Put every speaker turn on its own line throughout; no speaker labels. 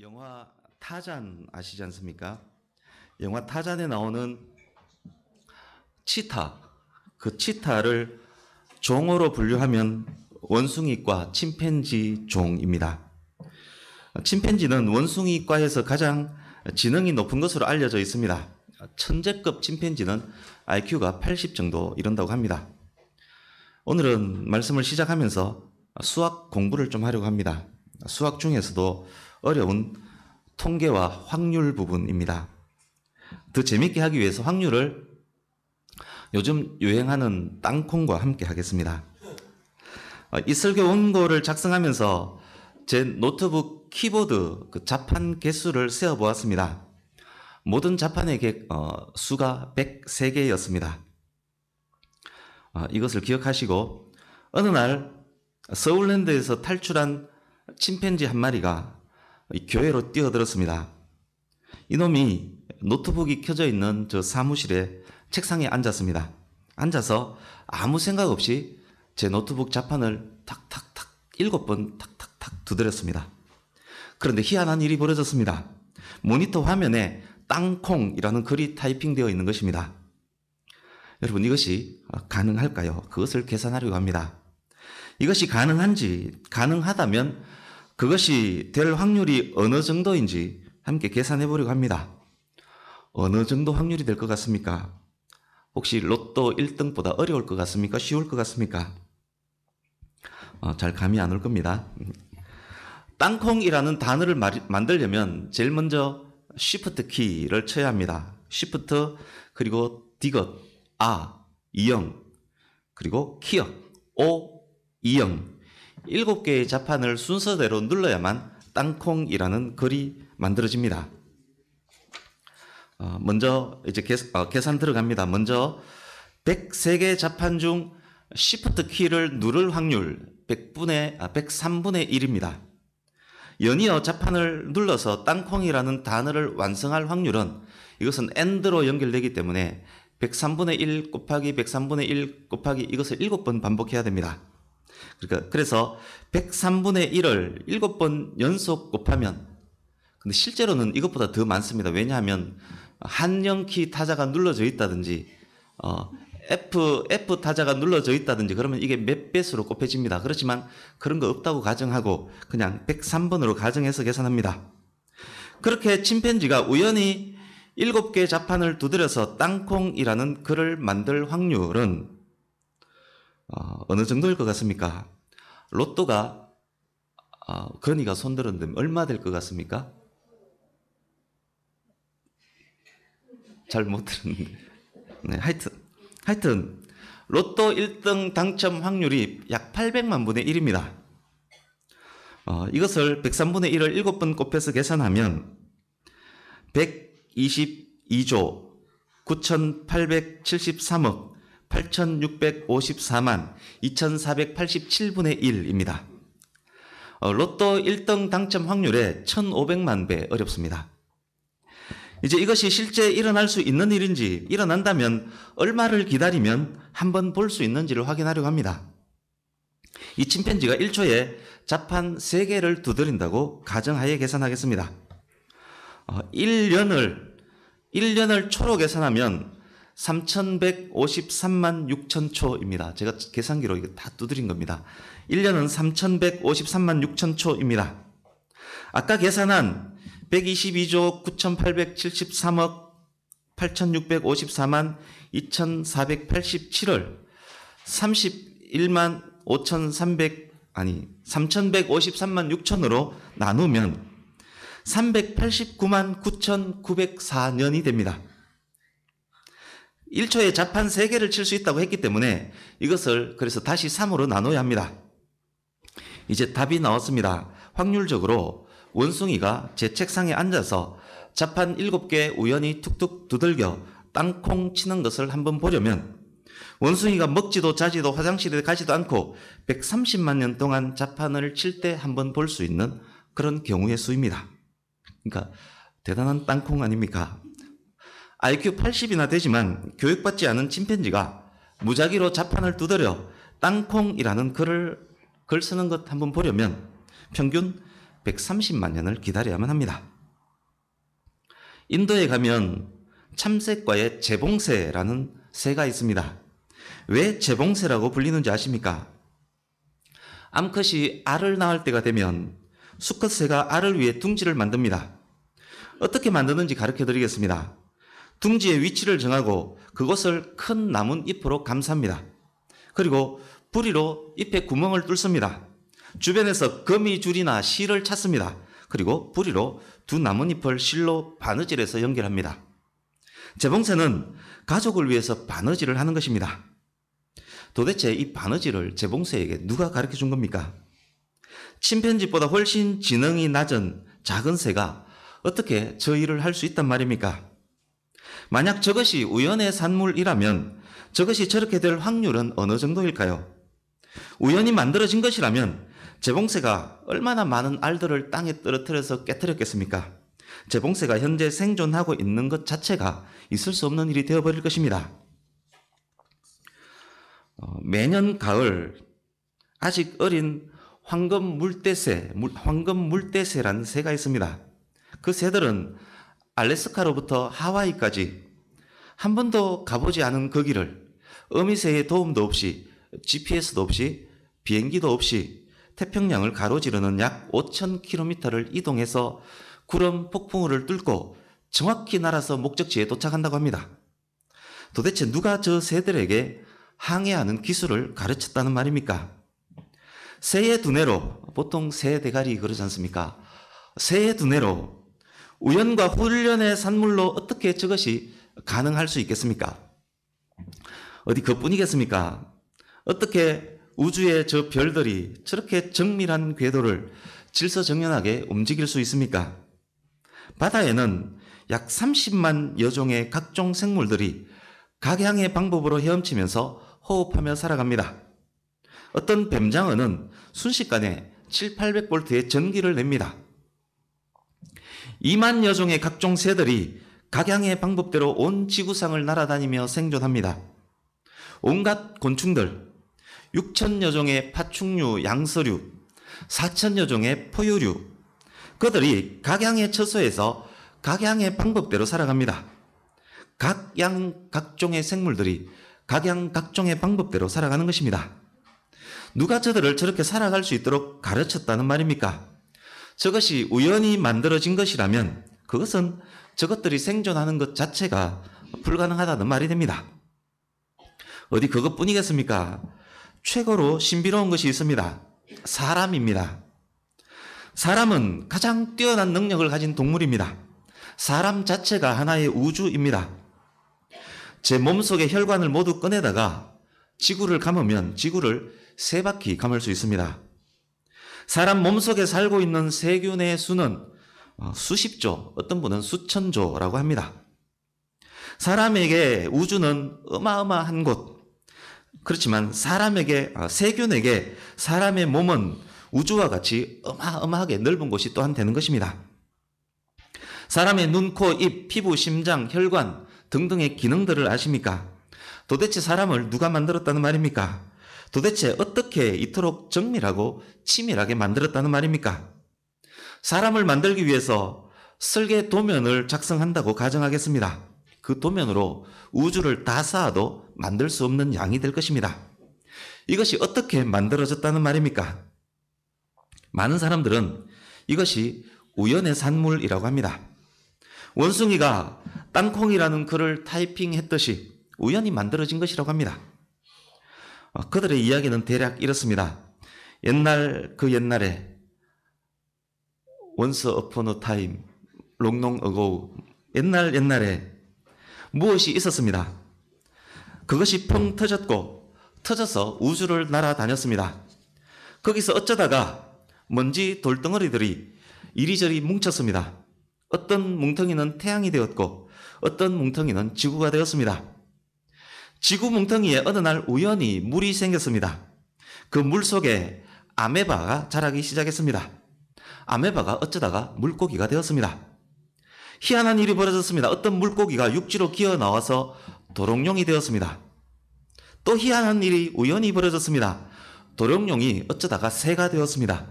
영화 타잔 아시지 않습니까? 영화 타잔에 나오는 치타, 그 치타를 종어로 분류하면 원숭이과 침팬지 종입니다. 침팬지는 원숭이과에서 가장 지능이 높은 것으로 알려져 있습니다. 천재급 침팬지는 IQ가 80 정도 이른다고 합니다. 오늘은 말씀을 시작하면서 수학 공부를 좀 하려고 합니다. 수학 중에서도 어려운 통계와 확률 부분입니다. 더 재밌게 하기 위해서 확률을 요즘 유행하는 땅콩과 함께 하겠습니다. 이 설교 원고를 작성하면서 제 노트북 키보드 그 자판 개수를 세어보았습니다. 모든 자판의 수가 103개였습니다. 이것을 기억하시고 어느 날 서울랜드에서 탈출한 침팬지 한 마리가 교회로 뛰어들었습니다. 이놈이 노트북이 켜져 있는 저 사무실에 책상에 앉았습니다. 앉아서 아무 생각 없이 제 노트북 자판을 탁탁탁 7번 탁탁탁 두드렸습니다. 그런데 희한한 일이 벌어졌습니다. 모니터 화면에 땅콩이라는 글이 타이핑되어 있는 것입니다. 여러분, 이것이 가능할까요? 그것을 계산하려고 합니다. 이것이 가능하다면 그것이 될 확률이 어느 정도인지 함께 계산해 보려고 합니다. 어느 정도 확률이 될 것 같습니까? 혹시 로또 1등보다 어려울 것 같습니까? 쉬울 것 같습니까? 잘 감이 안 올 겁니다. 땅콩이라는 단어를 만들려면 제일 먼저 Shift 키를 쳐야 합니다. Shift 그리고 디귿, 이영 그리고 키역, 이영 7개의 자판을 순서대로 눌러야만 땅콩이라는 글이 만들어집니다. 먼저 이제 계산 들어갑니다. 먼저 103개 자판 중 Shift 키를 누를 확률 103분의 1입니다. 연이어 자판을 눌러서 땅콩이라는 단어를 완성할 확률은 이것은 AND로 연결되기 때문에 103분의 1 곱하기 103분의 1 곱하기 이것을 7번 반복해야 됩니다. 그래서 103분의 1을 7번 연속 곱하면, 근데 실제로는 이것보다 더 많습니다. 왜냐하면 한영키 타자가 눌러져 있다든지 F 타자가 눌러져 있다든지 그러면 이게 몇 배수로 곱해집니다. 그렇지만 그런 거 없다고 가정하고 그냥 103번으로 가정해서 계산합니다. 그렇게 침팬지가 우연히 7개 자판을 두드려서 땅콩이라는 글을 만들 확률은 어느 정도일 것 같습니까? 로또가 건이가 손들었는데 얼마 될 것 같습니까? 잘 못 들었는데. 네, 하여튼 로또 1등 당첨 확률이 약 800만 분의 1입니다. 이것을 103분의 1을 7번 곱해서 계산하면 122조 9873억 8654만 2487분의 1입니다. 로또 1등 당첨 확률의 1500만 배 어렵습니다. 이제 이것이 실제 일어날 수 있는 일인지, 일어난다면 얼마를 기다리면 한번 볼 수 있는지를 확인하려고 합니다. 이 침팬지가 1초에 자판 3개를 두드린다고 가정하에 계산하겠습니다. 1년을 초로 계산하면 3153만 6천 초입니다. 제가 계산기로 이거 다 두드린 겁니다. 1년은 3153만 6천 초입니다. 아까 계산한 122조 9873억 8654만 2487을 3153만 6천으로 나누면 389만 9904년이 됩니다. 1초에 자판 3개를 칠 수 있다고 했기 때문에 이것을 그래서 다시 3으로 나눠야 합니다. 이제 답이 나왔습니다. 확률적으로 원숭이가 제 책상에 앉아서 자판 7개 우연히 툭툭 두들겨 땅콩 치는 것을 한번 보려면 원숭이가 먹지도 자지도 화장실에 가지도 않고 130만 년 동안 자판을 칠 때 한번 볼 수 있는 그런 경우의 수입니다. 그러니까 대단한 땅콩 아닙니까? IQ 80이나 되지만 교육받지 않은 침팬지가 무작위로 자판을 두드려 땅콩이라는 글을 쓰는 것 한번 보려면 평균 130만 년을 기다려야만 합니다. 인도에 가면 참새과의 재봉새라는 새가 있습니다. 왜 재봉새라고 불리는지 아십니까? 암컷이 알을 낳을 때가 되면 수컷새가 알을 위해 둥지를 만듭니다. 어떻게 만드는지 가르쳐 드리겠습니다. 둥지의 위치를 정하고 그것을 큰 나뭇잎으로 감쌉니다. 그리고 부리로 잎에 구멍을 뚫습니다. 주변에서 거미줄이나 실을 찾습니다. 그리고 부리로 두 나뭇잎을 실로 바느질해서 연결합니다. 재봉새는 가족을 위해서 바느질을 하는 것입니다. 도대체 이 바느질을 재봉새에게 누가 가르쳐 준 겁니까? 침팬지보다 훨씬 지능이 낮은 작은 새가 어떻게 저 일을 할 수 있단 말입니까? 만약 저것이 우연의 산물이라면 저것이 저렇게 될 확률은 어느 정도일까요? 우연히 만들어진 것이라면 재봉새가 얼마나 많은 알들을 땅에 떨어뜨려서 깨뜨렸겠습니까? 재봉새가 현재 생존하고 있는 것 자체가 있을 수 없는 일이 되어버릴 것입니다. 매년 가을 아직 어린 황금 물대새라는 새가 있습니다. 그 새들은 알래스카로부터 하와이까지 한 번도 가보지 않은 그 길을 어미새의 도움도 없이 GPS도 없이 비행기도 없이 태평양을 가로지르는 약 5,000km를 이동해서 구름 폭풍우를 뚫고 정확히 날아서 목적지에 도착한다고 합니다. 도대체 누가 저 새들에게 항해하는 기술을 가르쳤다는 말입니까? 새의 두뇌로, 보통 새 대가리 그러지 않습니까? 새의 두뇌로 우연과 훈련의 산물로 어떻게 저것이 가능할 수 있겠습니까? 어디 그뿐이겠습니까? 어떻게 우주의 저 별들이 저렇게 정밀한 궤도를 질서정연하게 움직일 수 있습니까? 바다에는 약 30만 여종의 각종 생물들이 각양의 방법으로 헤엄치면서 호흡하며 살아갑니다. 어떤 뱀장어는 순식간에 700~800V의 전기를 냅니다. 2만 여종의 각종 새들이 각양의 방법대로 온 지구상을 날아다니며 생존합니다. 온갖 곤충들, 6천여 종의 파충류, 양서류, 4천여 종의 포유류, 그들이 각양의 처소에서 각양의 방법대로 살아갑니다. 각종의 생물들이 각종의 방법대로 살아가는 것입니다. 누가 저들을 저렇게 살아갈 수 있도록 가르쳤다는 말입니까? 저것이 우연히 만들어진 것이라면 그것은 저것들이 생존하는 것 자체가 불가능하다는 말이 됩니다. 어디 그것뿐이겠습니까? 최고로 신비로운 것이 있습니다. 사람입니다. 사람은 가장 뛰어난 능력을 가진 동물입니다. 사람 자체가 하나의 우주입니다. 제 몸속의 혈관을 모두 꺼내다가 지구를 감으면 지구를 3바퀴 감을 수 있습니다. 사람 몸속에 살고 있는 세균의 수는 수십조, 어떤 분은 수천조라고 합니다. 사람에게 우주는 어마어마한 곳, 그렇지만 세균에게 사람의 몸은 우주와 같이 어마어마하게 넓은 곳이 또한 되는 것입니다. 사람의 눈, 코, 입, 피부, 심장, 혈관 등등의 기능들을 아십니까? 도대체 사람을 누가 만들었다는 말입니까? 도대체 어떻게 이토록 정밀하고 치밀하게 만들었다는 말입니까? 사람을 만들기 위해서 설계 도면을 작성한다고 가정하겠습니다. 그 도면으로 우주를 다 쌓아도 만들 수 없는 양이 될 것입니다. 이것이 어떻게 만들어졌다는 말입니까? 많은 사람들은 이것이 우연의 산물이라고 합니다. 원숭이가 땅콩이라는 글을 타이핑했듯이 우연히 만들어진 것이라고 합니다. 그들의 이야기는 대략 이렇습니다. 옛날에 Once upon a time, long ago, 옛날에 무엇이 있었습니다. 그것이 펑 터져서 우주를 날아다녔습니다. 거기서 어쩌다가 먼지 돌덩어리들이 이리저리 뭉쳤습니다. 어떤 뭉텅이는 태양이 되었고 어떤 뭉텅이는 지구가 되었습니다. 지구 뭉텅이에 어느 날 우연히 물이 생겼습니다. 그 물 속에 아메바가 자라기 시작했습니다. 아메바가 어쩌다가 물고기가 되었습니다. 희한한 일이 벌어졌습니다. 어떤 물고기가 육지로 기어 나와서 도롱뇽이 되었습니다. 또 희한한 일이 우연히 벌어졌습니다. 도롱뇽이 어쩌다가 새가 되었습니다.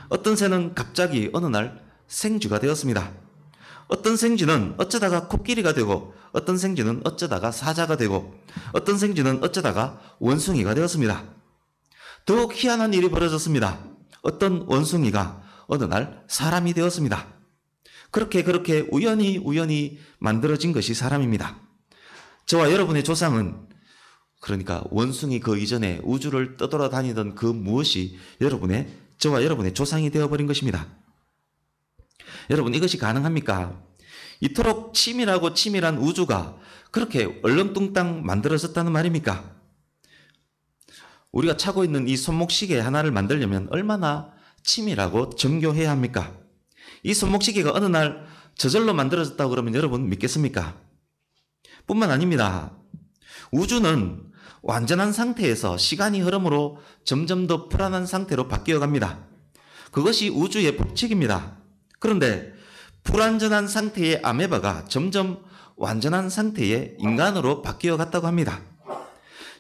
어떤 새는 갑자기 어느 날 생쥐가 되었습니다. 어떤 생쥐는 어쩌다가 코끼리가 되고 어떤 생쥐는 어쩌다가 사자가 되고 어떤 생쥐는 어쩌다가 원숭이가 되었습니다. 더욱 희한한 일이 벌어졌습니다. 어떤 원숭이가 어느 날 사람이 되었습니다. 그렇게 우연히 만들어진 것이 사람입니다. 저와 여러분의 조상은, 그러니까 원숭이 그 이전에 우주를 떠돌아다니던 그 무엇이 저와 여러분의 조상이 되어버린 것입니다. 여러분, 이것이 가능합니까? 이토록 치밀한 우주가 그렇게 얼렁뚱땅 만들어졌다는 말입니까? 우리가 차고 있는 이 손목시계 하나를 만들려면 얼마나 치밀하고 정교해야 합니까? 이 손목시계가 어느 날 저절로 만들어졌다고 그러면 여러분 믿겠습니까? 뿐만 아닙니다. 우주는 완전한 상태에서 시간이 흐름으로 점점 더 불안한 상태로 바뀌어 갑니다. 그것이 우주의 법칙입니다. 그런데 불완전한 상태의 아메바가 점점 완전한 상태의 인간으로 바뀌어 갔다고 합니다.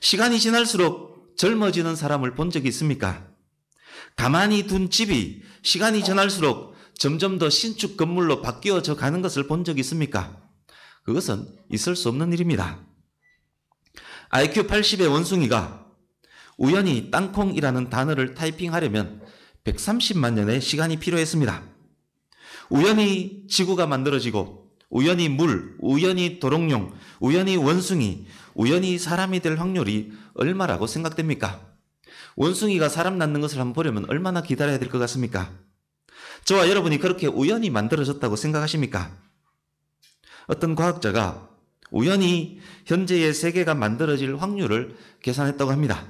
시간이 지날수록 젊어지는 사람을 본 적이 있습니까? 가만히 둔 집이 시간이 지날수록 점점 더 신축 건물로 바뀌어져 가는 것을 본 적이 있습니까? 그것은 있을 수 없는 일입니다. IQ 80의 원숭이가 우연히 땅콩이라는 단어를 타이핑하려면 130만 년의 시간이 필요했습니다. 우연히 지구가 만들어지고 우연히 물, 우연히 도롱뇽, 우연히 원숭이, 우연히 사람이 될 확률이 얼마라고 생각됩니까? 원숭이가 사람 낳는 것을 한번 보려면 얼마나 기다려야 될 것 같습니까? 저와 여러분이 그렇게 우연히 만들어졌다고 생각하십니까? 어떤 과학자가 우연히 현재의 세계가 만들어질 확률을 계산했다고 합니다.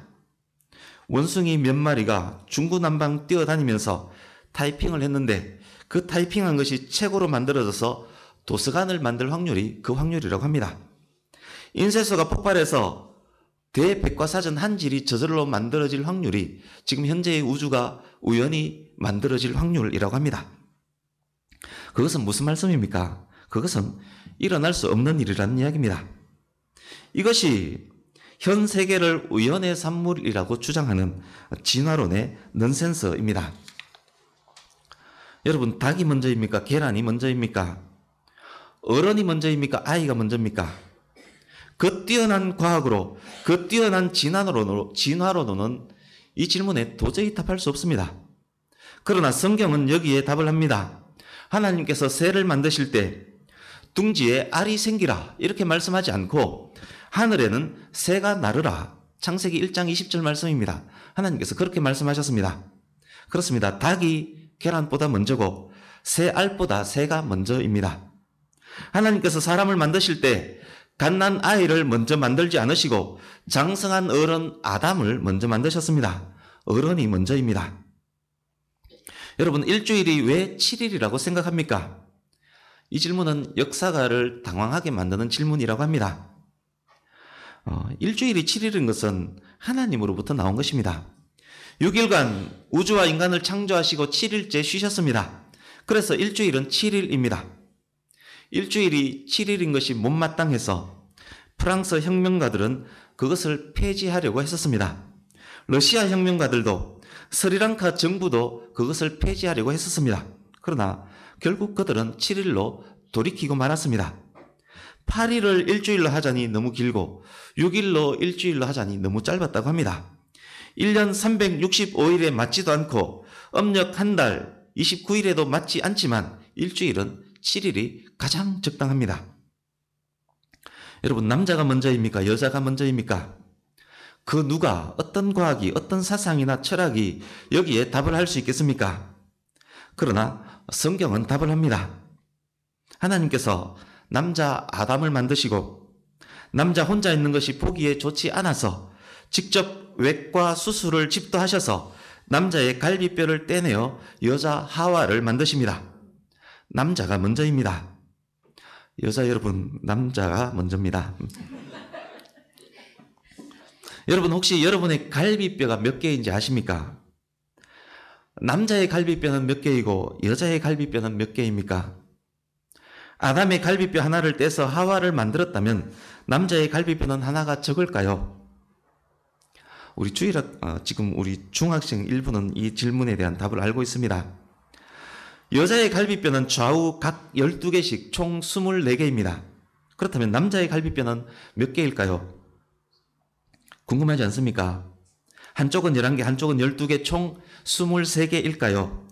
원숭이 몇 마리가 중구난방 뛰어다니면서 타이핑을 했는데 그 타이핑한 것이 책으로 만들어져서 도서관을 만들 확률이 그 확률이라고 합니다. 인쇄소가 폭발해서 대백과사전 한 질이 저절로 만들어질 확률이 지금 현재의 우주가 우연히 만들어질 확률이라고 합니다. 그것은 무슨 말씀입니까? 그것은 일어날 수 없는 일이라는 이야기입니다. 이것이 현 세계를 우연의 산물이라고 주장하는 진화론의 넌센스입니다. 여러분, 닭이 먼저입니까? 계란이 먼저입니까? 어른이 먼저입니까? 아이가 먼저입니까? 그 뛰어난 과학으로, 그 뛰어난 진화론으로는 이 질문에 도저히 답할 수 없습니다. 그러나 성경은 여기에 답을 합니다. 하나님께서 새를 만드실 때 둥지에 알이 생기라 이렇게 말씀하지 않고 하늘에는 새가 나르라, 창세기 1장 20절 말씀입니다. 하나님께서 그렇게 말씀하셨습니다. 그렇습니다. 닭이 계란보다 먼저고 새 알보다 새가 먼저입니다. 하나님께서 사람을 만드실 때 갓난 아이를 먼저 만들지 않으시고 장성한 어른 아담을 먼저 만드셨습니다. 어른이 먼저입니다. 여러분, 일주일이 왜 7일이라고 생각합니까? 이 질문은 역사가를 당황하게 만드는 질문이라고 합니다. 일주일이 7일인 것은 하나님으로부터 나온 것입니다. 6일간 우주와 인간을 창조하시고 7일째 쉬셨습니다. 그래서 일주일은 7일입니다. 일주일이 7일인 것이 못마땅해서 프랑스 혁명가들은 그것을 폐지하려고 했었습니다. 러시아 혁명가들도 스리랑카 정부도 그것을 폐지하려고 했었습니다. 그러나 결국 그들은 7일로 돌이키고 말았습니다. 8일을 일주일로 하자니 너무 길고 6일로 일주일로 하자니 너무 짧았다고 합니다. 1년 365일에 맞지도 않고 âm 한 달 29일에도 맞지 않지만 일주일은 7일이 가장 적당합니다. 여러분, 남자가 먼저입니까? 여자가 먼저입니까? 그 누가, 어떤 과학이, 어떤 사상이나 철학이 여기에 답을 할 수 있겠습니까? 그러나 성경은 답을 합니다. 하나님께서 남자 아담을 만드시고 남자 혼자 있는 것이 보기에 좋지 않아서 직접 외과 수술을 집도하셔서 남자의 갈비뼈를 떼내어 여자 하와를 만드십니다. 남자가 먼저입니다. 여자 여러분, 남자가 먼저입니다. 여러분, 혹시 여러분의 갈비뼈가 몇 개인지 아십니까? 남자의 갈비뼈는 몇 개이고 여자의 갈비뼈는 몇 개입니까? 아담의 갈비뼈 하나를 떼서 하와를 만들었다면 남자의 갈비뼈는 하나가 적을까요? 우리 지금 우리 중학생 일부는 이 질문에 대한 답을 알고 있습니다. 여자의 갈비뼈는 좌우 각 12개씩 총 24개입니다. 그렇다면 남자의 갈비뼈는 몇 개일까요? 궁금하지 않습니까? 한쪽은 11개, 한쪽은 12개, 총 23개일까요?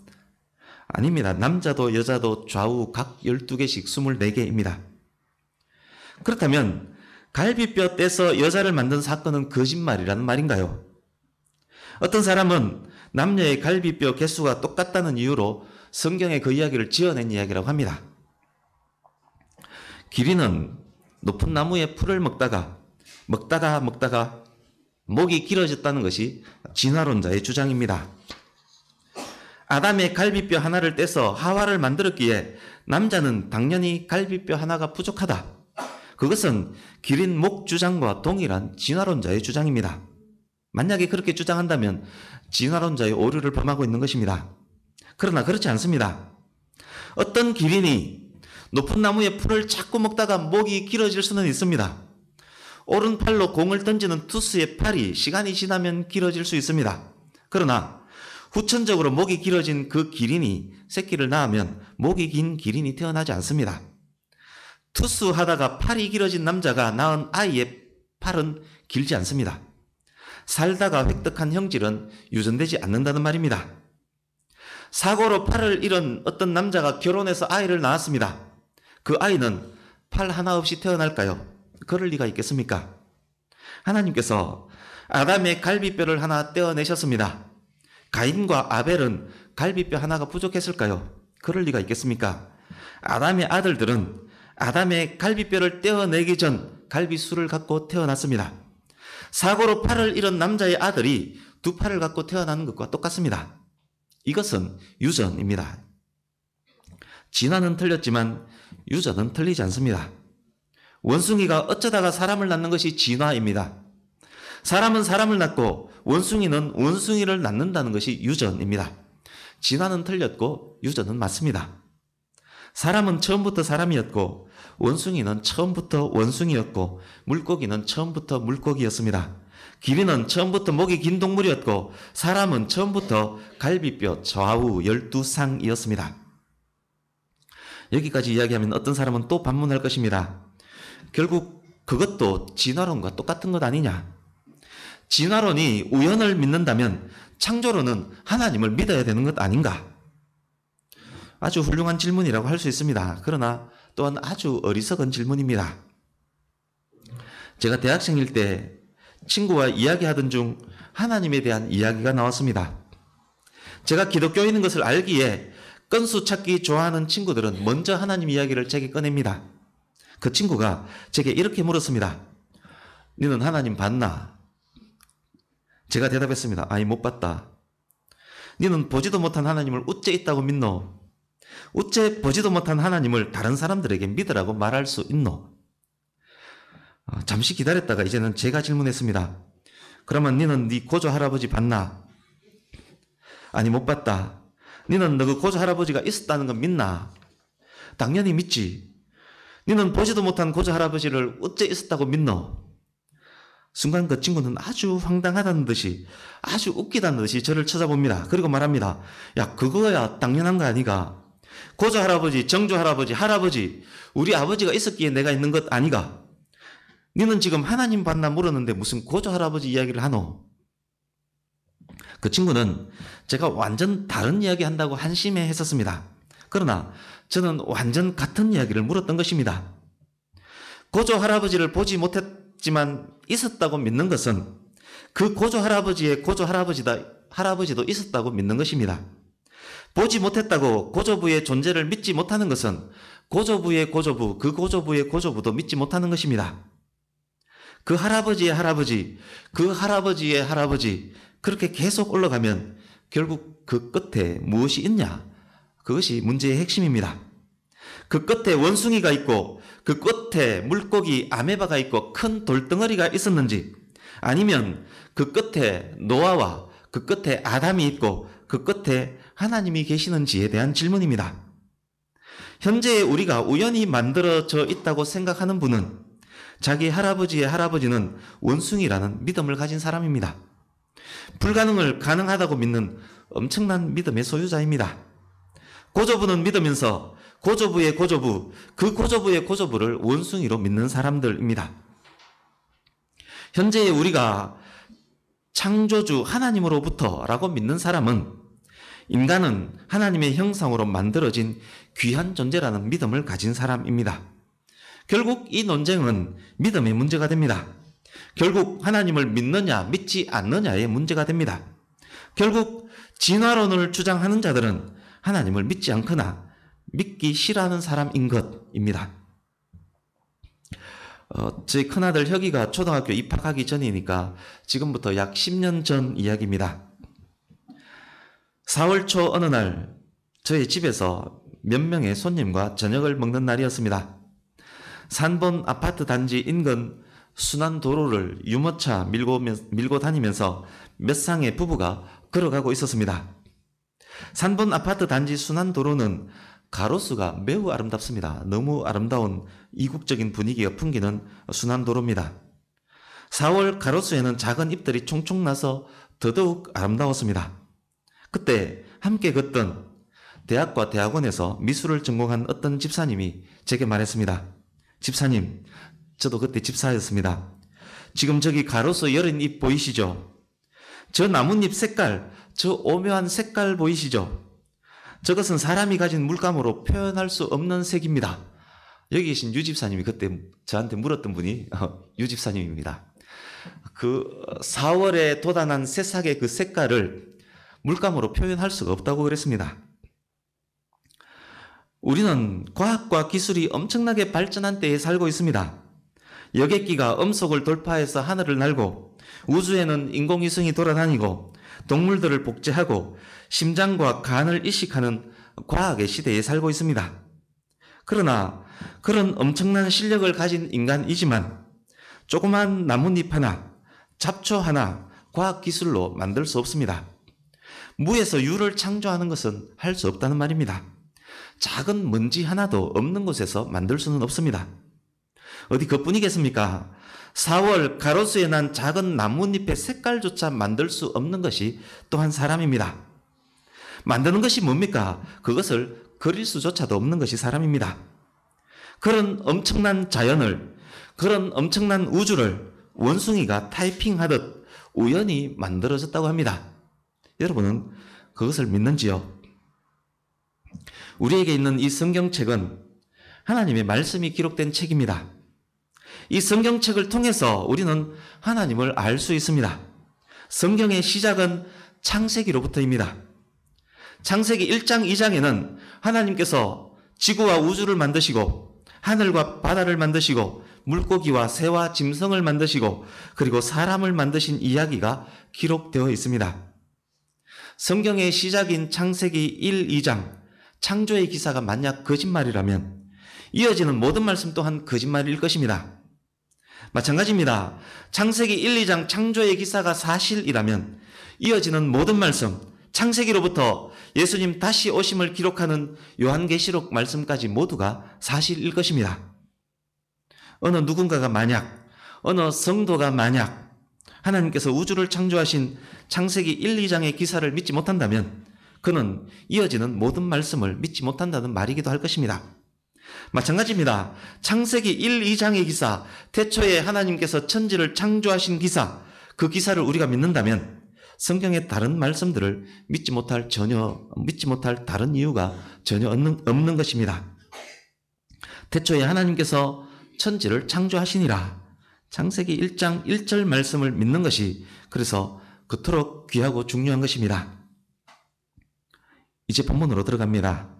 아닙니다. 남자도 여자도 좌우 각 12개씩 24개입니다. 그렇다면 갈비뼈 떼서 여자를 만든 사건은 거짓말이라는 말인가요? 어떤 사람은 남녀의 갈비뼈 개수가 똑같다는 이유로 성경에 그 이야기를 지어낸 이야기라고 합니다. 기린은 높은 나무의 풀을 먹다가 목이 길어졌다는 것이 진화론자의 주장입니다. 아담의 갈비뼈 하나를 떼서 하와를 만들었기에 남자는 당연히 갈비뼈 하나가 부족하다. 그것은 기린 목 주장과 동일한 진화론자의 주장입니다. 만약에 그렇게 주장한다면 진화론자의 오류를 범하고 있는 것입니다. 그러나 그렇지 않습니다. 어떤 기린이 높은 나무의 풀을 자꾸 먹다가 목이 길어질 수는 있습니다. 오른팔로 공을 던지는 투수의 팔이 시간이 지나면 길어질 수 있습니다. 그러나 후천적으로 목이 길어진 그 기린이 새끼를 낳으면 목이 긴 기린이 태어나지 않습니다. 투수하다가 팔이 길어진 남자가 낳은 아이의 팔은 길지 않습니다. 살다가 획득한 형질은 유전되지 않는다는 말입니다. 사고로 팔을 잃은 어떤 남자가 결혼해서 아이를 낳았습니다. 그 아이는 팔 하나 없이 태어날까요? 그럴 리가 있겠습니까? 하나님께서 아담의 갈비뼈를 하나 떼어내셨습니다. 가인과 아벨은 갈비뼈 하나가 부족했을까요? 그럴 리가 있겠습니까? 아담의 아들들은 아담의 갈비뼈를 떼어내기 전 갈비수를 갖고 태어났습니다. 사고로 팔을 잃은 남자의 아들이 두 팔을 갖고 태어나는 것과 똑같습니다. 이것은 유전입니다. 진화는 틀렸지만 유전은 틀리지 않습니다. 원숭이가 어쩌다가 사람을 낳는 것이 진화입니다. 사람은 사람을 낳고 원숭이는 원숭이를 낳는다는 것이 유전입니다. 진화는 틀렸고 유전은 맞습니다. 사람은 처음부터 사람이었고 원숭이는 처음부터 원숭이였고 물고기는 처음부터 물고기였습니다. 기린은 처음부터 목이 긴 동물이었고 사람은 처음부터 갈비뼈 좌우 12쌍이었습니다. 여기까지 이야기하면 어떤 사람은 또 반문할 것입니다. 결국 그것도 진화론과 똑같은 것 아니냐? 진화론이 우연을 믿는다면 창조론은 하나님을 믿어야 되는 것 아닌가? 아주 훌륭한 질문이라고 할 수 있습니다. 그러나 또한 아주 어리석은 질문입니다. 제가 대학생일 때 친구와 이야기하던 중 하나님에 대한 이야기가 나왔습니다. 제가 기독교인인 것을 알기에 건수 찾기 좋아하는 친구들은 먼저 하나님 이야기를 제게 꺼냅니다. 그 친구가 제게 이렇게 물었습니다. 너는 하나님 봤나? 제가 대답했습니다. 아니 못 봤다. 너는 보지도 못한 하나님을 어째 있다고 믿노? 어째 보지도 못한 하나님을 다른 사람들에게 믿으라고 말할 수 있노? 잠시 기다렸다가 이제는 제가 질문했습니다. 그러면 너는 네 고조 할아버지 봤나? 아니 못 봤다. 너는 너 그 고조 할아버지가 있었다는 건 믿나? 당연히 믿지. 너는 보지도 못한 고조 할아버지를 어째 있었다고 믿노? 순간 그 친구는 아주 황당하다는 듯이 아주 웃기다는 듯이 저를 쳐다봅니다. 그리고 말합니다. 야 그거야 당연한 거 아니가? 고조 할아버지, 정조 할아버지, 할아버지 우리 아버지가 있었기에 내가 있는 것 아니가? 너는 지금 하나님 봤나 물었는데 무슨 고조 할아버지 이야기를 하노? 그 친구는 제가 완전 다른 이야기 한다고 한심해 했었습니다. 그러나 저는 완전 같은 이야기를 물었던 것입니다. 고조 할아버지를 보지 못했지만 있었다고 믿는 것은 그 고조 할아버지의 고조 할아버지도 있었다고 믿는 것입니다. 보지 못했다고 고조부의 존재를 믿지 못하는 것은 고조부의 고조부, 그 고조부의 고조부도 믿지 못하는 것입니다. 그 할아버지의 할아버지, 그 할아버지의 할아버지 그렇게 계속 올라가면 결국 그 끝에 무엇이 있냐? 그것이 문제의 핵심입니다. 그 끝에 원숭이가 있고 그 끝에 물고기 아메바가 있고 큰 돌덩어리가 있었는지 아니면 그 끝에 노아와 그 끝에 아담이 있고 그 끝에 하나님이 계시는지에 대한 질문입니다. 현재 우리가 우연히 만들어져 있다고 생각하는 분은 자기 할아버지의 할아버지는 원숭이라는 믿음을 가진 사람입니다. 불가능을 가능하다고 믿는 엄청난 믿음의 소유자입니다. 고조부는 믿으면서 고조부의 고조부, 그 고조부의 고조부를 원숭이로 믿는 사람들입니다. 현재의 우리가 창조주 하나님으로부터라고 믿는 사람은 인간은 하나님의 형상으로 만들어진 귀한 존재라는 믿음을 가진 사람입니다. 결국 이 논쟁은 믿음의 문제가 됩니다. 결국 하나님을 믿느냐 믿지 않느냐의 문제가 됩니다. 결국 진화론을 주장하는 자들은 하나님을 믿지 않거나 믿기 싫어하는 사람인 것입니다. 저희 큰아들 혁이가 초등학교 입학하기 전이니까 지금부터 약 10년 전 이야기입니다. 4월 초 어느 날 저희 집에서 몇 명의 손님과 저녁을 먹는 날이었습니다. 산본 아파트 단지 인근 순환도로를 유모차 밀고 다니면서 몇 쌍의 부부가 걸어가고 있었습니다. 산본 아파트 단지 순환도로는 가로수가 매우 아름답습니다. 너무 아름다운 이국적인 분위기가 풍기는 순환도로입니다. 4월 가로수에는 작은 잎들이 총총 나서 더더욱 아름다웠습니다. 그때 함께 걷던 대학과 대학원에서 미술을 전공한 어떤 집사님이 제게 말했습니다. 집사님, 저도 그때 집사였습니다. 지금 저기 가로수 여린 잎 보이시죠? 저 나뭇잎 색깔, 저 오묘한 색깔 보이시죠? 저것은 사람이 가진 물감으로 표현할 수 없는 색입니다. 여기 계신 유 집사님이 그때 저한테 물었던 분이 유 집사님입니다. 그 4월에 돋아난 새싹의 그 색깔을 물감으로 표현할 수가 없다고 그랬습니다. 우리는 과학과 기술이 엄청나게 발전한 때에 살고 있습니다. 여객기가 음속을 돌파해서 하늘을 날고 우주에는 인공위성이 돌아다니고 동물들을 복제하고 심장과 간을 이식하는 과학의 시대에 살고 있습니다. 그러나 그런 엄청난 실력을 가진 인간이지만 조그만 나뭇잎 하나, 잡초 하나 과학기술로 만들 수 없습니다. 무에서 유를 창조하는 것은 할 수 없다는 말입니다. 작은 먼지 하나도 없는 곳에서 만들 수는 없습니다. 어디 그뿐이겠습니까? 4월 가로수에 난 작은 나뭇잎의 색깔조차 만들 수 없는 것이 또한 사람입니다. 만드는 것이 뭡니까? 그것을 그릴 수조차도 없는 것이 사람입니다. 그런 엄청난 자연을, 그런 엄청난 우주를 원숭이가 타이핑하듯 우연히 만들어졌다고 합니다. 여러분은 그것을 믿는지요? 우리에게 있는 이 성경책은 하나님의 말씀이 기록된 책입니다. 이 성경책을 통해서 우리는 하나님을 알 수 있습니다. 성경의 시작은 창세기로부터입니다. 창세기 1장 2장에는 하나님께서 지구와 우주를 만드시고 하늘과 바다를 만드시고 물고기와 새와 짐승을 만드시고 그리고 사람을 만드신 이야기가 기록되어 있습니다. 성경의 시작인 창세기 1, 2장 창조의 기사가 만약 거짓말이라면 이어지는 모든 말씀 또한 거짓말일 것입니다. 마찬가지입니다. 창세기 1, 2장 창조의 기사가 사실이라면 이어지는 모든 말씀, 창세기로부터 예수님 다시 오심을 기록하는 요한계시록 말씀까지 모두가 사실일 것입니다. 어느 누군가가 만약, 어느 성도가 만약 하나님께서 우주를 창조하신 창세기 1, 2장의 기사를 믿지 못한다면 그는 이어지는 모든 말씀을 믿지 못한다는 말이기도 할 것입니다. 마찬가지입니다. 창세기 1, 2장의 기사, 태초에 하나님께서 천지를 창조하신 기사, 그 기사를 우리가 믿는다면 성경의 다른 말씀들을 믿지 못할 다른 이유가 전혀 없는 것입니다. 태초에 하나님께서 천지를 창조하시니라. 창세기 1장 1절 말씀을 믿는 것이 그래서 그토록 귀하고 중요한 것입니다. 이제 본문으로 들어갑니다.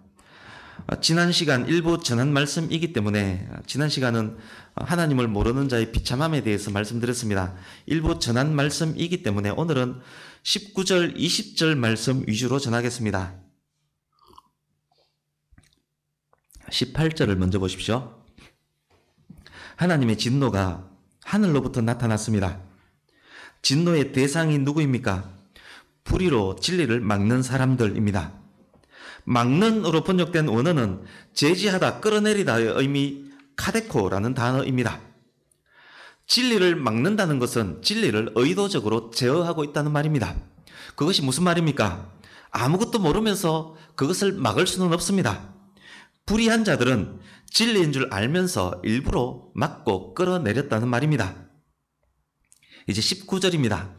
지난 시간 일부 전한 말씀이기 때문에 지난 시간은 하나님을 모르는 자의 비참함에 대해서 말씀드렸습니다. 일부 전한 말씀이기 때문에 오늘은 19절, 20절 말씀 위주로 전하겠습니다. 18절을 먼저 보십시오. 하나님의 진노가 하늘로부터 나타났습니다. 진노의 대상이 누구입니까? 불의로 진리를 막는 사람들입니다. 막는으로 번역된 원어는 제지하다, 끌어내리다의 의미 카데코라는 단어입니다. 진리를 막는다는 것은 진리를 의도적으로 제어하고 있다는 말입니다. 그것이 무슨 말입니까? 아무것도 모르면서 그것을 막을 수는 없습니다. 불의한 자들은 진리인 줄 알면서 일부러 막고 끌어내렸다는 말입니다. 이제 19절입니다.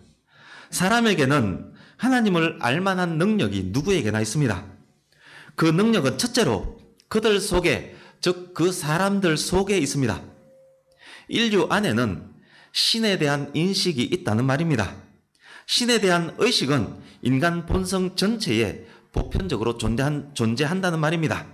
사람에게는 하나님을 알만한 능력이 누구에게나 있습니다. 그 능력은 첫째로 그들 속에, 즉 그 사람들 속에 있습니다. 인류 안에는 신에 대한 인식이 있다는 말입니다. 신에 대한 의식은 인간 본성 전체에 보편적으로 존재한다는 말입니다.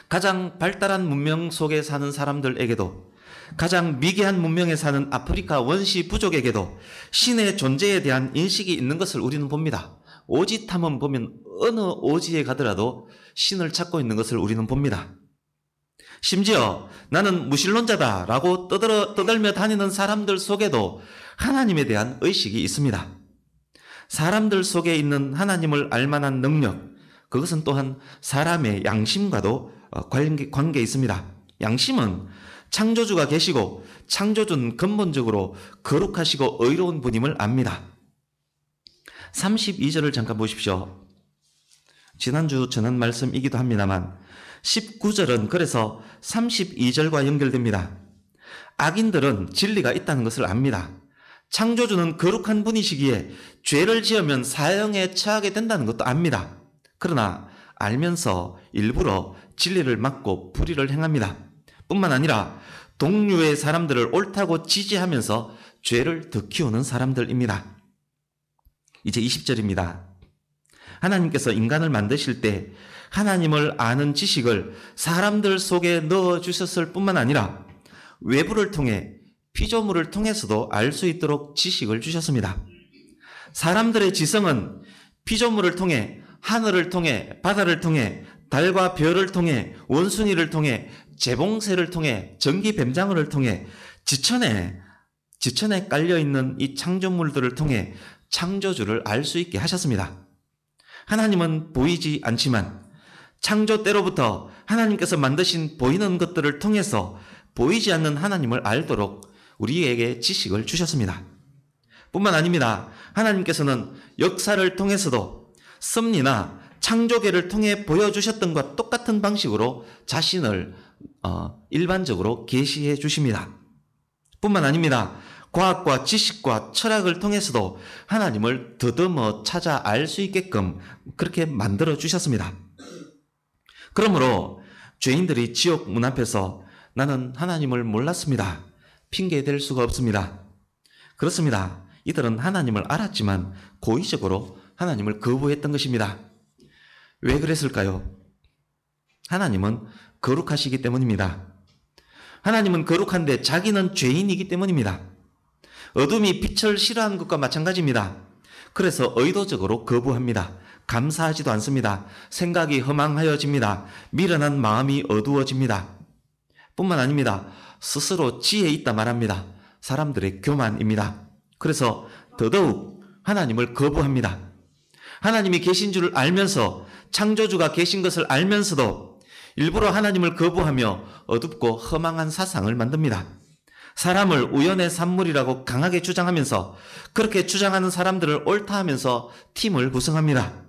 가장 발달한 문명 속에 사는 사람들에게도, 가장 미개한 문명에 사는 아프리카 원시 부족에게도 신의 존재에 대한 인식이 있는 것을 우리는 봅니다. 오지 탐험 보면 어느 오지에 가더라도 신을 찾고 있는 것을 우리는 봅니다. 심지어 나는 무신론자다 라고 떠들며 다니는 사람들 속에도 하나님에 대한 의식이 있습니다. 사람들 속에 있는 하나님을 알만한 능력, 그것은 또한 사람의 양심과도 관계 있습니다. 양심은 창조주가 계시고 창조주는 근본적으로 거룩하시고 의로운 분임을 압니다. 32절을 잠깐 보십시오. 지난주 전한 말씀이기도 합니다만 19절은 그래서 32절과 연결됩니다. 악인들은 진리가 있다는 것을 압니다. 창조주는 거룩한 분이시기에 죄를 지으면 사형에 처하게 된다는 것도 압니다. 그러나 알면서 일부러 진리를 막고 불의를 행합니다. 뿐만 아니라 동류의 사람들을 옳다고 지지하면서 죄를 더 키우는 사람들입니다. 이제 20절입니다. 하나님께서 인간을 만드실 때 하나님을 아는 지식을 사람들 속에 넣어주셨을 뿐만 아니라 외부를 통해 피조물을 통해서도 알 수 있도록 지식을 주셨습니다. 사람들의 지성은 피조물을 통해, 하늘을 통해, 바다를 통해, 달과 별을 통해, 원숭이를 통해, 재봉새를 통해, 전기뱀장어를 통해, 지천에 깔려있는 이 창조물들을 통해 창조주를 알 수 있게 하셨습니다. 하나님은 보이지 않지만 창조 때로부터 하나님께서 만드신 보이는 것들을 통해서 보이지 않는 하나님을 알도록 우리에게 지식을 주셨습니다. 뿐만 아닙니다. 하나님께서는 역사를 통해서도 섭리나 창조계를 통해 보여주셨던 것과 똑같은 방식으로 자신을 일반적으로 계시해 주십니다. 뿐만 아닙니다. 과학과 지식과 철학을 통해서도 하나님을 더듬어 찾아 알 수 있게끔 그렇게 만들어 주셨습니다. 그러므로 죄인들이 지옥 문 앞에서 나는 하나님을 몰랐습니다. 핑계댈 수가 없습니다. 그렇습니다. 이들은 하나님을 알았지만 고의적으로 하나님을 거부했던 것입니다. 왜 그랬을까요? 하나님은 거룩하시기 때문입니다. 하나님은 거룩한데 자기는 죄인이기 때문입니다. 어둠이 빛을 싫어하는 것과 마찬가지입니다. 그래서 의도적으로 거부합니다. 감사하지도 않습니다. 생각이 허망하여집니다. 미련한 마음이 어두워집니다. 뿐만 아닙니다. 스스로 지혜 있다 말합니다. 사람들의 교만입니다. 그래서 더더욱 하나님을 거부합니다. 하나님이 계신 줄 알면서, 창조주가 계신 것을 알면서도 일부러 하나님을 거부하며 어둡고 허망한 사상을 만듭니다. 사람을 우연의 산물이라고 강하게 주장하면서 그렇게 주장하는 사람들을 옳다 하면서 팀을 구성합니다.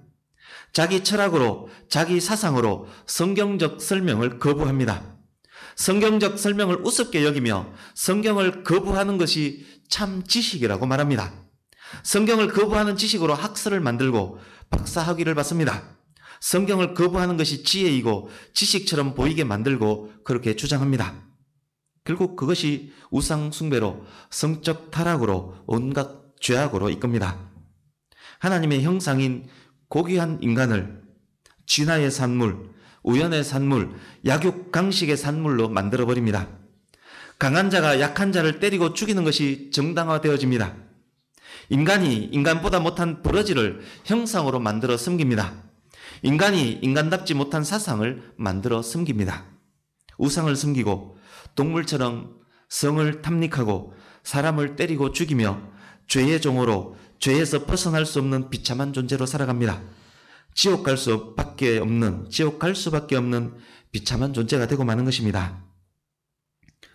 자기 철학으로, 자기 사상으로 성경적 설명을 거부합니다. 성경적 설명을 우습게 여기며 성경을 거부하는 것이 참 지식이라고 말합니다. 성경을 거부하는 지식으로 학설을 만들고 박사학위를 받습니다. 성경을 거부하는 것이 지혜이고 지식처럼 보이게 만들고 그렇게 주장합니다. 결국 그것이 우상 숭배로, 성적 타락으로, 온갖 죄악으로 이끕니다. 하나님의 형상인 고귀한 인간을 진화의 산물, 우연의 산물, 약육강식의 산물로 만들어버립니다. 강한 자가 약한 자를 때리고 죽이는 것이 정당화되어집니다. 인간이 인간보다 못한 버러지를 형상으로 만들어 섬깁니다. 인간이 인간답지 못한 사상을 만들어 섬깁니다. 우상을 섬기고 동물처럼 성을 탐닉하고 사람을 때리고 죽이며 죄의 종으로 죄에서 벗어날 수 없는 비참한 존재로 살아갑니다. 지옥 갈 수밖에 없는 비참한 존재가 되고 마는 것입니다.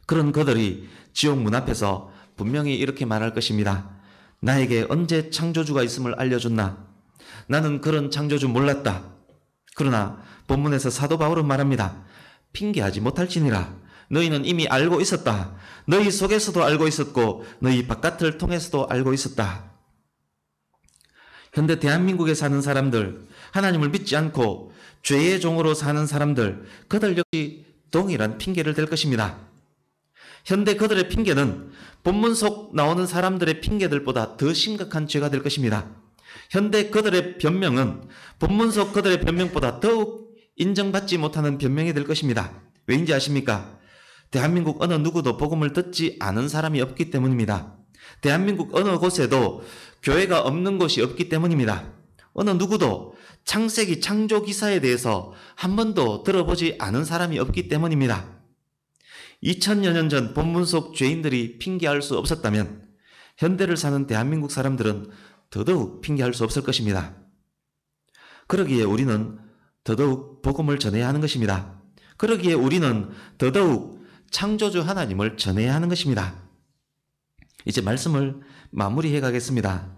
그런 그들이 지옥 문 앞에서 분명히 이렇게 말할 것입니다. 나에게 언제 창조주가 있음을 알려줬나? 나는 그런 창조주 몰랐다. 그러나 본문에서 사도 바울은 말합니다. 핑계하지 못할지니라. 너희는 이미 알고 있었다. 너희 속에서도 알고 있었고 너희 바깥을 통해서도 알고 있었다. 현대 대한민국에 사는 사람들, 하나님을 믿지 않고 죄의 종으로 사는 사람들, 그들 역시 동일한 핑계를 댈 것입니다. 현대 그들의 핑계는 본문 속 나오는 사람들의 핑계들보다 더 심각한 죄가 될 것입니다. 현대 그들의 변명은 본문 속 그들의 변명보다 더욱 인정받지 못하는 변명이 될 것입니다. 왜인지 아십니까? 대한민국 어느 누구도 복음을 듣지 않은 사람이 없기 때문입니다. 대한민국 어느 곳에도 교회가 없는 곳이 없기 때문입니다. 어느 누구도 창세기 창조 기사에 대해서 한 번도 들어보지 않은 사람이 없기 때문입니다. 2000여 년 전 본문 속 죄인들이 핑계할 수 없었다면 현대를 사는 대한민국 사람들은 더더욱 핑계할 수 없을 것입니다. 그러기에 우리는 더더욱 복음을 전해야 하는 것입니다. 그러기에 우리는 더더욱 창조주 하나님을 전해야 하는 것입니다. 이제 말씀을 마무리해 가겠습니다.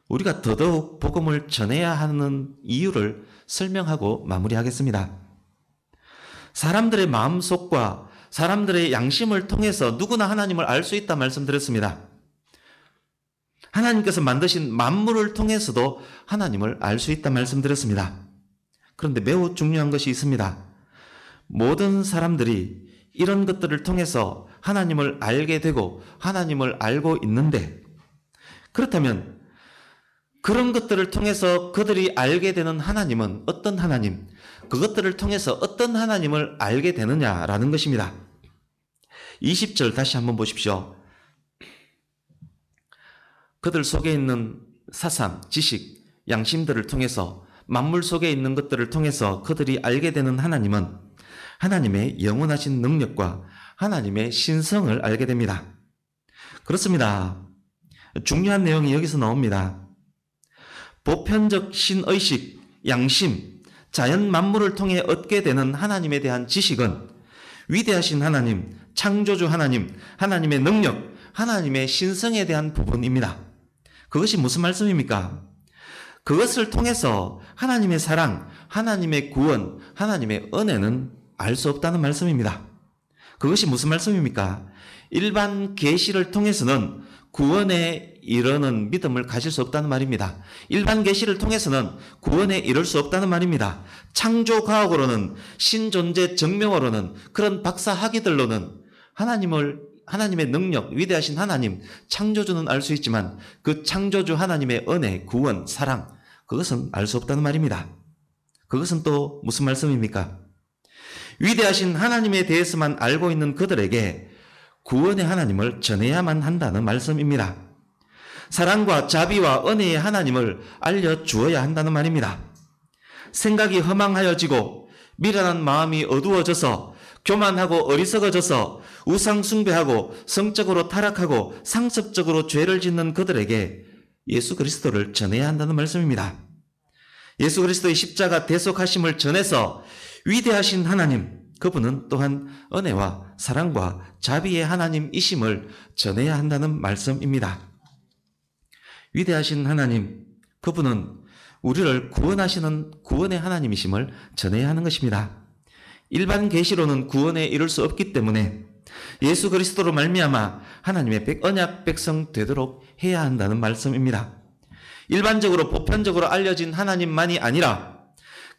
우리가 더더욱 복음을 전해야 하는 이유를 설명하고 마무리하겠습니다. 사람들의 마음속과 사람들의 양심을 통해서 누구나 하나님을 알 수 있다 말씀드렸습니다. 하나님께서 만드신 만물을 통해서도 하나님을 알 수 있다 말씀드렸습니다. 그런데 매우 중요한 것이 있습니다. 모든 사람들이 이런 것들을 통해서 하나님을 알게 되고 하나님을 알고 있는데, 그렇다면 그런 것들을 통해서 그들이 알게 되는 하나님은 어떤 하나님, 그것들을 통해서 어떤 하나님을 알게 되느냐라는 것입니다. 20절 다시 한번 보십시오. 그들 속에 있는 사상, 지식, 양심들을 통해서 만물 속에 있는 것들을 통해서 그들이 알게 되는 하나님은 하나님의 영원하신 능력과 하나님의 신성을 알게 됩니다. 그렇습니다. 중요한 내용이 여기서 나옵니다. 보편적 신의식, 양심, 자연 만물을 통해 얻게 되는 하나님에 대한 지식은 위대하신 하나님, 창조주 하나님, 하나님의 능력, 하나님의 신성에 대한 부분입니다. 그것이 무슨 말씀입니까? 그것을 통해서 하나님의 사랑, 하나님의 구원, 하나님의 은혜는 알 수 없다는 말씀입니다. 그것이 무슨 말씀입니까? 일반 계시를 통해서는 구원에 이르는 믿음을 가질 수 없다는 말입니다. 일반 계시를 통해서는 구원에 이를 수 없다는 말입니다. 창조 과학으로는, 신존재 증명으로는, 그런 박사 학위들로는 하나님의 능력, 위대하신 하나님, 창조주는 알 수 있지만 그 창조주 하나님의 은혜, 구원, 사랑, 그것은 알 수 없다는 말입니다. 그것은 또 무슨 말씀입니까? 위대하신 하나님에 대해서만 알고 있는 그들에게 구원의 하나님을 전해야만 한다는 말씀입니다. 사랑과 자비와 은혜의 하나님을 알려주어야 한다는 말입니다. 생각이 허망하여지고 미련한 마음이 어두워져서 교만하고 어리석어져서 우상 숭배하고 성적으로 타락하고 상습적으로 죄를 짓는 그들에게 예수 그리스도를 전해야 한다는 말씀입니다. 예수 그리스도의 십자가 대속하심을 전해서 위대하신 하나님, 그분은 또한 은혜와 사랑과 자비의 하나님이심을 전해야 한다는 말씀입니다. 위대하신 하나님, 그분은 우리를 구원하시는 구원의 하나님이심을 전해야 하는 것입니다. 일반 계시로는 구원에 이를 수 없기 때문에 예수 그리스도로 말미암아 하나님의 언약 백성 되도록 해야 한다는 말씀입니다. 일반적으로 보편적으로 알려진 하나님만이 아니라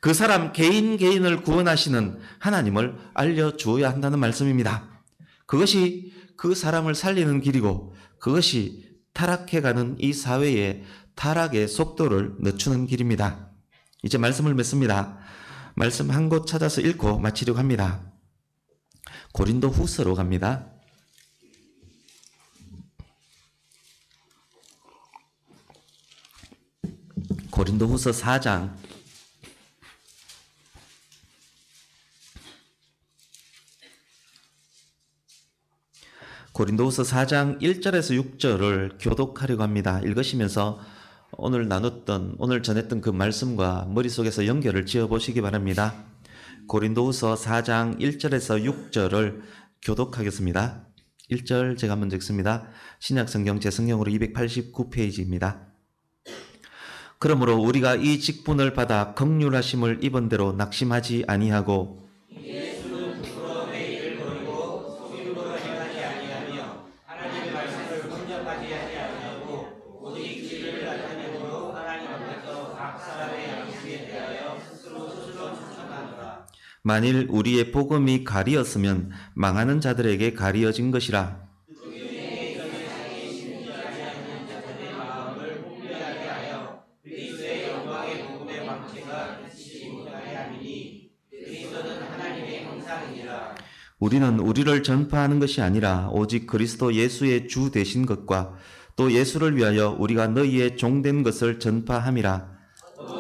그 사람 개인을 구원하시는 하나님을 알려주어야 한다는 말씀입니다. 그것이 그 사람을 살리는 길이고 그것이 타락해가는 이 사회의 타락의 속도를 늦추는 길입니다. 이제 말씀을 맺습니다. 말씀 한 곳 찾아서 읽고 마치려고 합니다. 고린도 후서로 갑니다. 고린도 후서 4장 고린도후서 4장 1절에서 6절을 교독하려고 합니다. 읽으시면서 오늘 전했던 그 말씀과 머릿속에서 연결을 지어보시기 바랍니다. 고린도후서 4장 1절에서 6절을 교독하겠습니다. 1절 제가 먼저 읽습니다. 신약성경 제성경으로 289페이지입니다. 그러므로 우리가 이 직분을 받아 긍휼하심을 입은 대로 낙심하지 아니하고
예수는 부끄러움의 일을 버리고 속임으로 행하지 아니하며 하나님의 말씀을 혼잡하지 아니하고 오직 진리를 나타내므로 하나님 앞에서 각 사람의 양심에 대하여 스스로 추천하노라.
만일 우리의 복음이 가리었으면 망하는 자들에게 가리어진 것이라. 우리는 우리를 전파하는 것이 아니라 오직 그리스도 예수의 주 되신 것과 또 예수를 위하여 우리가 너희의 종된 것을 전파함이라.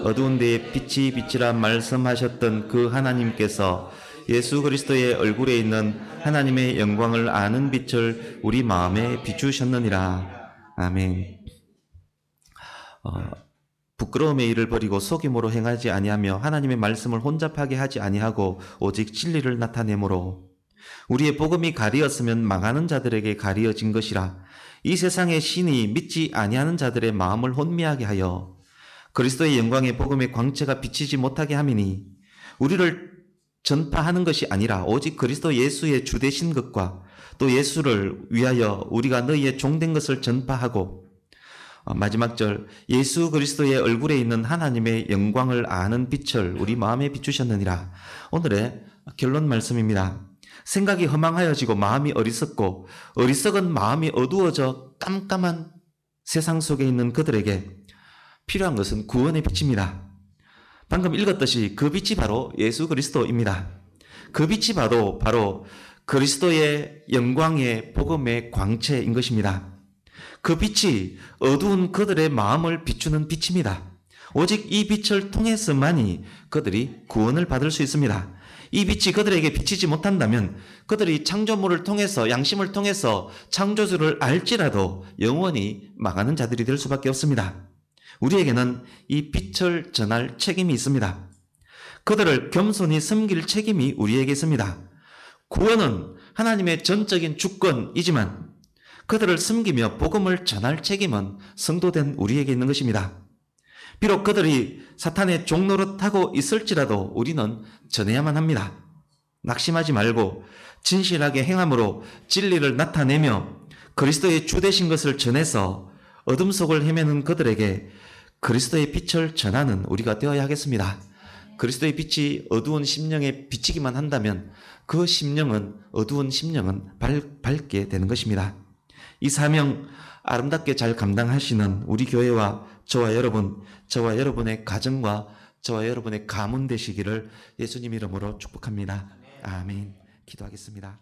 어두운 데에 빛이 비치라 말씀하셨던 그 하나님께서 예수 그리스도의 얼굴에 있는 하나님의 영광을 아는 빛을 우리 마음에 비추셨느니라. 아멘. 부끄러움의 일을 버리고 속임으로 행하지 아니하며 하나님의 말씀을 혼잡하게 하지 아니하고 오직 진리를 나타내므로 우리의 복음이 가리었으면 망하는 자들에게 가리어진 것이라. 이 세상의 신이 믿지 아니하는 자들의 마음을 혼미하게 하여 그리스도의 영광의 복음의 광채가 비치지 못하게 함이니 우리를 전파하는 것이 아니라 오직 그리스도 예수의 주 되신 것과 또 예수를 위하여 우리가 너희의 종된 것을 전파하고 마지막 절 예수 그리스도의 얼굴에 있는 하나님의 영광을 아는 빛을 우리 마음에 비추셨느니라. 오늘의 결론 말씀입니다. 생각이 허망하여지고 마음이 어리석고 어리석은 마음이 어두워져 깜깜한 세상 속에 있는 그들에게 필요한 것은 구원의 빛입니다. 방금 읽었듯이 그 빛이 바로 예수 그리스도입니다. 그 빛이 바로 그리스도의 영광의 복음의 광채인 것입니다. 그 빛이 어두운 그들의 마음을 비추는 빛입니다. 오직 이 빛을 통해서만이 그들이 구원을 받을 수 있습니다. 이 빛이 그들에게 비치지 못한다면 그들이 창조물을 통해서 양심을 통해서 창조주를 알지라도 영원히 망하는 자들이 될 수밖에 없습니다. 우리에게는 이 빛을 전할 책임이 있습니다. 그들을 겸손히 섬길 책임이 우리에게 있습니다. 구원은 하나님의 전적인 주권이지만 그들을 섬기며 복음을 전할 책임은 성도된 우리에게 있는 것입니다. 비록 그들이 사탄의 종노릇하고 있을지라도 우리는 전해야만 합니다. 낙심하지 말고 진실하게 행함으로 진리를 나타내며 그리스도의 주 되신 것을 전해서 어둠 속을 헤매는 그들에게 그리스도의 빛을 전하는 우리가 되어야 하겠습니다. 그리스도의 빛이 어두운 심령에 비치기만 한다면 그 심령은 어두운 심령은 밝게 되는 것입니다. 이 사명 아름답게 잘 감당하시는 우리 교회와 저와 여러분, 저와 여러분의 가정과 저와 여러분의 가문 되시기를 예수님 이름으로 축복합니다. 아멘. 기도하겠습니다.